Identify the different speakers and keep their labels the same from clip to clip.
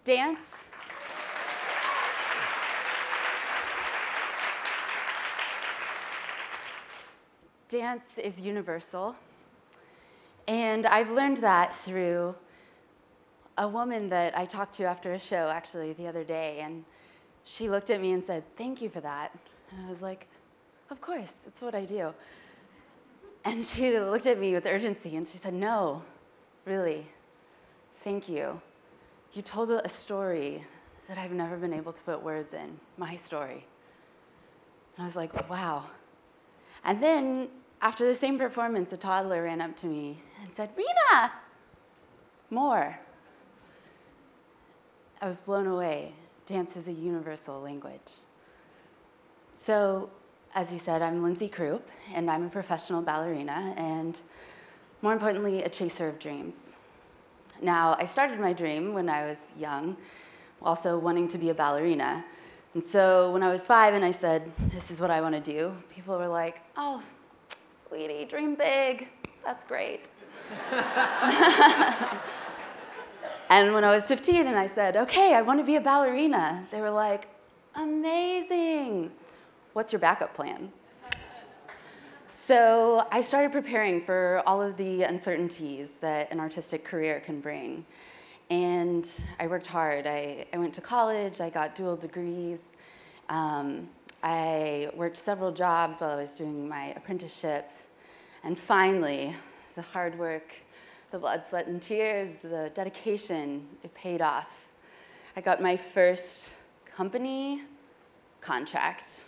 Speaker 1: Dance. Dance is universal. And I've learned that through a woman that I talked to after a show, actually, the other day. And she looked at me and said, "Thank you for that." And I was like, "Of course, it's what I do." And she looked at me with urgency and she said, "No, really, thank you. You told a story that I've never been able to put words in, my story." And I was like, wow. And then, after the same performance, a toddler ran up to me and said, "Rena, more." I was blown away. Dance is a universal language. So, as you said, I'm Lindsey Croop, and I'm a professional ballerina, and more importantly, a chaser of dreams. Now, I started my dream when I was young, also wanting to be a ballerina. And so when I was 5 and I said, "This is what I want to do," people were like, "Oh, sweetie, dream big. That's great." And when I was 15 and I said, "Okay, I want to be a ballerina," they were like, "Amazing. What's your backup plan?" So I started preparing for all of the uncertainties that an artistic career can bring. And I worked hard. I went to college. I got dual degrees. I worked several jobs while I was doing my apprenticeship. And finally, the hard work, the blood, sweat, and tears, the dedication, it paid off. I got my first company contract.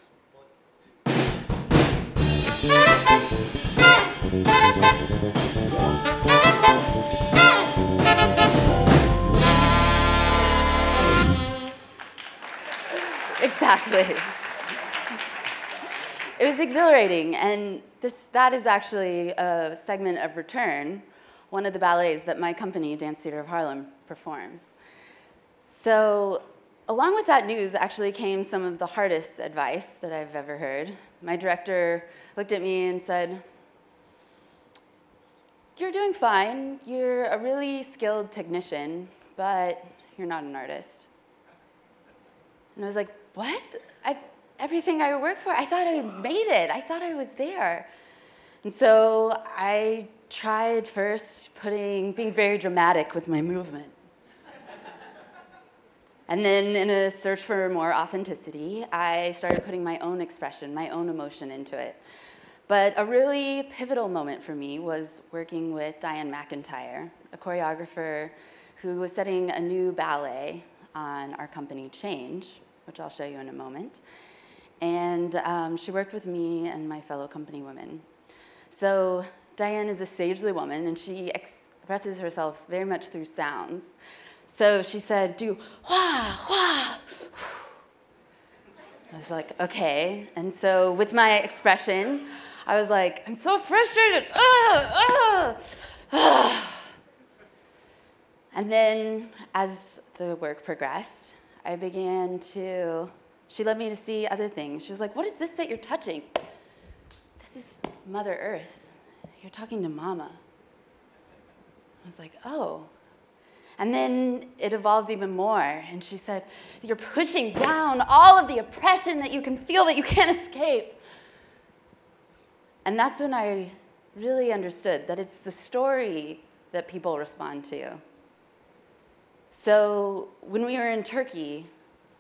Speaker 1: Exactly. It was exhilarating, and that is actually a segment of Return, one of the ballets that my company, Dance Theatre of Harlem, performs. So along with that news actually came some of the hardest advice that I've ever heard. My director looked at me and said, "You're doing fine. You're a really skilled technician, but you're not an artist." And I was like, "What? Everything I worked for, I thought I made it. I thought I was there." And so I tried first being very dramatic with my movement. And then in a search for more authenticity, I started putting my own expression, my own emotion into it. But a really pivotal moment for me was working with Diane McIntyre, a choreographer who was setting a new ballet on our company, Change, which I'll show you in a moment. And she worked with me and my fellow company women. So Diane is a sagely woman, and she expresses herself very much through sounds. So she said, "Do wah, wah." I was like, okay. And so with my expression, I was like, "I'm so frustrated. And then as the work progressed, she led me to see other things. She was like, "What is this that you're touching?" "This is Mother Earth. You're talking to Mama." I was like, "Oh." And then it evolved even more. And she said, "You're pushing down all of the oppression that you can feel that you can't escape." And that's when I really understood that it's the story that people respond to. So when we were in Turkey,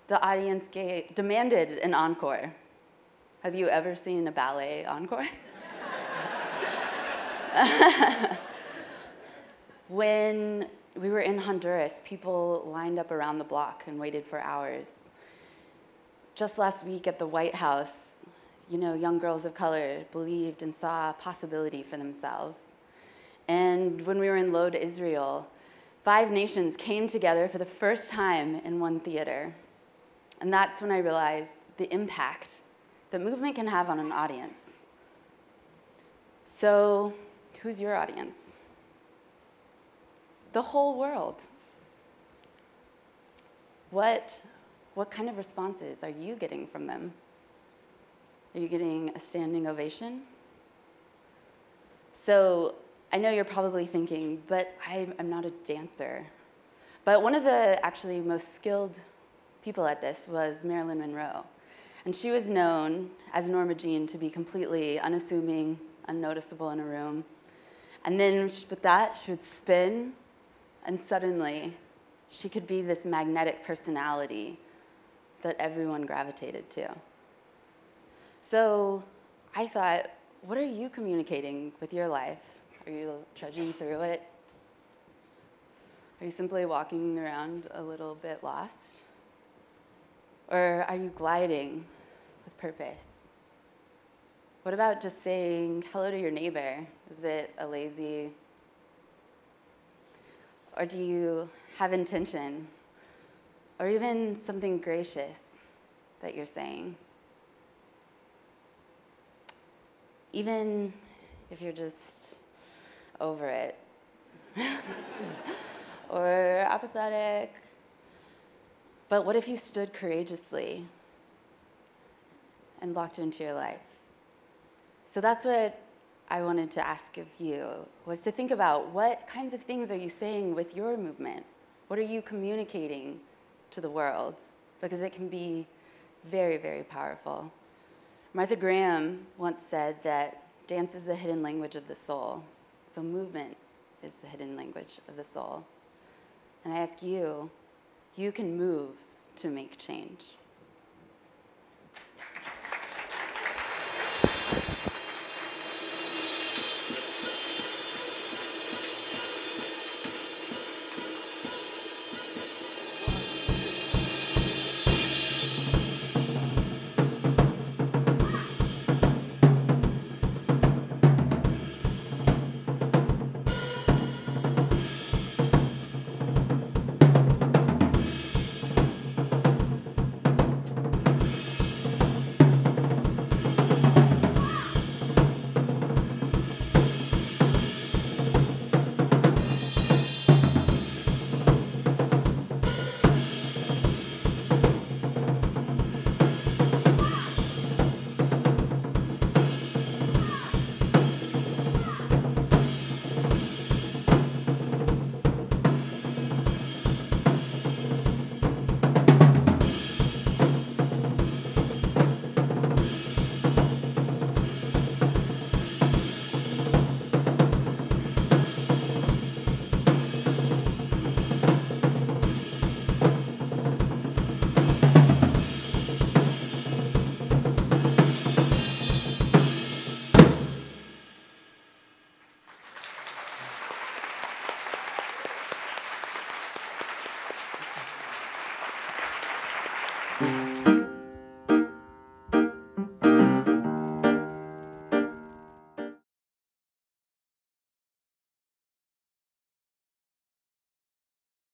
Speaker 1: the audience demanded an encore. Have you ever seen a ballet encore? When we were in Honduras, people lined up around the block and waited for hours. Just last week at the White House, young girls of color believed and saw a possibility for themselves. And when we were in Laude, Israel, 5 nations came together for the first time in one theater. And that's when I realized the impact that movement can have on an audience. So, who's your audience? The whole world. What kind of responses are you getting from them? Are you getting a standing ovation? So I know you're probably thinking, "But I'm not a dancer. But one of the actually most skilled people at this was Marilyn Monroe. And she was known as Norma Jean to be completely unassuming, unnoticeable in a room. And then with that, she would spin, and suddenly she could be this magnetic personality that everyone gravitated to. So I thought, what are you communicating with your life? Are you trudging through it? Are you simply walking around a little bit lost? Or are you gliding with purpose? What about just saying hello to your neighbor? Is it a lazy? Or do you have intention? Or even something gracious that you're saying? Even if you're just over it, or apathetic. But what if you stood courageously and walked into your life? So that's what I wanted to ask of you, was to think about what kinds of things are you saying with your movement? What are you communicating to the world? Because it can be very, very powerful. Martha Graham once said that dance is the hidden language of the soul. So movement is the hidden language of the soul. And I ask you, you can move to make change.